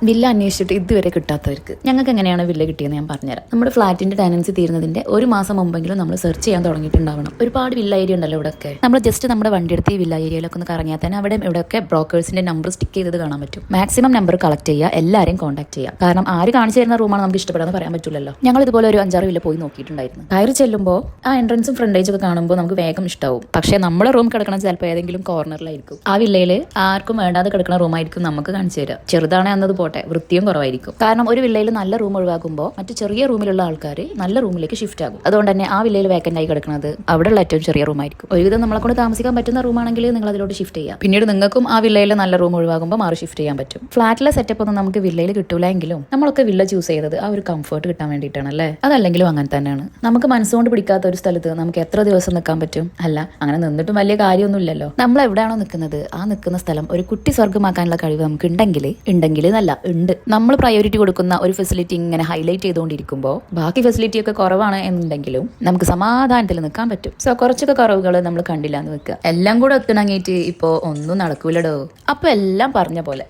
Villa അന്വേഷിച്ചിട്ട് ഇതുവരെ കിട്ടാത്തവർക്ക് ഞങ്ങൾക്ക് എങ്ങനെയാണ് വില്ല കിട്ടിയെന്ന് ഞാൻ പറഞ്ഞുതരാം. നമ്മുടെ ഫ്ലാറ്റിന്റെ ടെനൻസി തീരുന്നതിന്റെ ഒരു മാസം മുമ്പെങ്കിലും നമ്മൾ സെർച്ച് ചെയ്യാൻ തുടങ്ങിയിട്ടുണ്ടാവണം. ഒരുപാട് വില്ല ഏരിയ ഉണ്ടല്ലോ ഇവിടെയൊക്കെ. നമ്മൾ ജസ്റ്റ് നമ്മുടെ വണ്ടി എടുത്ത് ഈ വില്ല ഏരിയയിലൊക്കെ ഒന്ന് കറങ്ങിയാൽ തന്നെ അവിടെ ഇവിടെയൊക്കെ ബ്രോക്കേഴ്സിന്റെ നമ്പർ സ്റ്റിക്ക് ചെയ്തത് കാണാൻ പറ്റും. മാക്സിമം നമ്പർ കളക്ട് ചെയ്യുക, എല്ലാവരെയും കോൺടാക്ട് ചെയ്യുക. കാരണം ആര് കാണിച്ചു തരുന്ന റൂമാണ് നമുക്ക് ഇഷ്ടപ്പെടാന്ന് പറയാൻ പറ്റില്ലല്ലോ. ഞങ്ങൾ ഇതുപോലെ ഒരു 5-6 വില്ല പോയി നോക്കിയിട്ടുണ്ടായിരുന്നു. കയറി ചെല്ലുമ്പോൾ ആ എൻട്രൻസും ഫ്രണ്ടേജ് ഒക്കെ കാണുമ്പോൾ നമുക്ക് വേഗം ഇഷ്ടമാവും. പക്ഷേ നമ്മുടെ റൂം കിടക്കണം ചിലപ്പോൾ ഏതെങ്കിലും കോർണറിലായിരിക്കും. ആ വില്ലയിൽ ആർക്കും വേണ്ടാതെ കിടക്കുന്ന റൂമായിരിക്കും നമുക്ക് കാണിച്ചു തരാം. ചെറുതാണെ അന്നത് പോട്ടെ, വൃത്തിയും കുറവായിരിക്കും. കാരണം ഒരു വില്ലയിൽ നല്ല റൂം ഒഴിവാക്കുമ്പോൾ മറ്റു ചെറിയ റൂമിലുള്ള ആൾക്കാർ നല്ല റൂമിലേക്ക് ഷിഫ്റ്റ് ആകും. അതുകൊണ്ട് തന്നെ ആ വില്ലയിൽ വേക്കൻ്റ് ആയി കിടക്കുന്നത് അവിടെയുള്ള ഏറ്റവും ചെറിയ റൂമായിരിക്കും. ഒരുവിധം നമ്മളെ കൊണ്ട് താമസിക്കാൻ പറ്റുന്ന റൂമാണെങ്കിൽ നിങ്ങൾ അതിലോട്ട് ഷിഫ്റ്റ് ചെയ്യാം. പിന്നീട് നിങ്ങൾക്കും ആ വില്ലയിൽ നല്ല റൂം ഒഴിവാകുമ്പോൾ മാറി ഷിഫ്റ്റ് ചെയ്യാൻ പറ്റും. ഫ്ലാറ്റിലെ സെറ്റപ്പ് ഒന്നും നമുക്ക് വില്ലയിൽ കിട്ടൂല എങ്കിലും നമ്മളൊക്കെ വില്ല ചൂസ് ചെയ്തത് ആ ഒരു കംഫർട്ട് കിട്ടാൻ വേണ്ടിയിട്ടാണ് അല്ലേ. അതല്ലെങ്കിലും അങ്ങനെ തന്നെയാണ്. നമുക്ക് മനസ്സുകൊണ്ട് പിടിക്കാത്ത ഒരു സ്ഥലത്ത് നമുക്ക് എത്ര ദിവസം നിൽക്കാൻ പറ്റും? അല്ല, അങ്ങനെ നിന്നിട്ടും വലിയ കാര്യമൊന്നുമില്ലല്ലോ. നമ്മൾ എവിടെയാണോ നിൽക്കുന്നത് ആ നിൽക്കുന്ന സ്ഥലം ഒരു കുട്ടി സ്വർഗ്ഗമാക്കാനുള്ള കഴിവ് നമുക്ക് ഉണ്ടെങ്കിൽ നല്ല ഉണ്ട്. നമ്മൾ പ്രയോറിറ്റി കൊടുക്കുന്ന ഒരു ഫെസിലിറ്റി ഇങ്ങനെ ഹൈലൈറ്റ് ചെയ്തുകൊണ്ടിരിക്കുമ്പോൾ ബാക്കി ഫെസിലിറ്റി ഒക്കെ കുറവാണ് എന്നുണ്ടെങ്കിലും നമുക്ക് സമാധാനത്തിൽ നിൽക്കാൻ പറ്റും. സോ കുറച്ചൊക്കെ കുറവുകൾ നമ്മൾ കണ്ടില്ല എന്ന് വെക്കുക. എല്ലാം കൂടെ ഒത്തിണങ്ങിയിട്ട് ഇപ്പോൾ ഒന്നും നടക്കൂലടോ. അപ്പൊ എല്ലാം പറഞ്ഞ പോലെ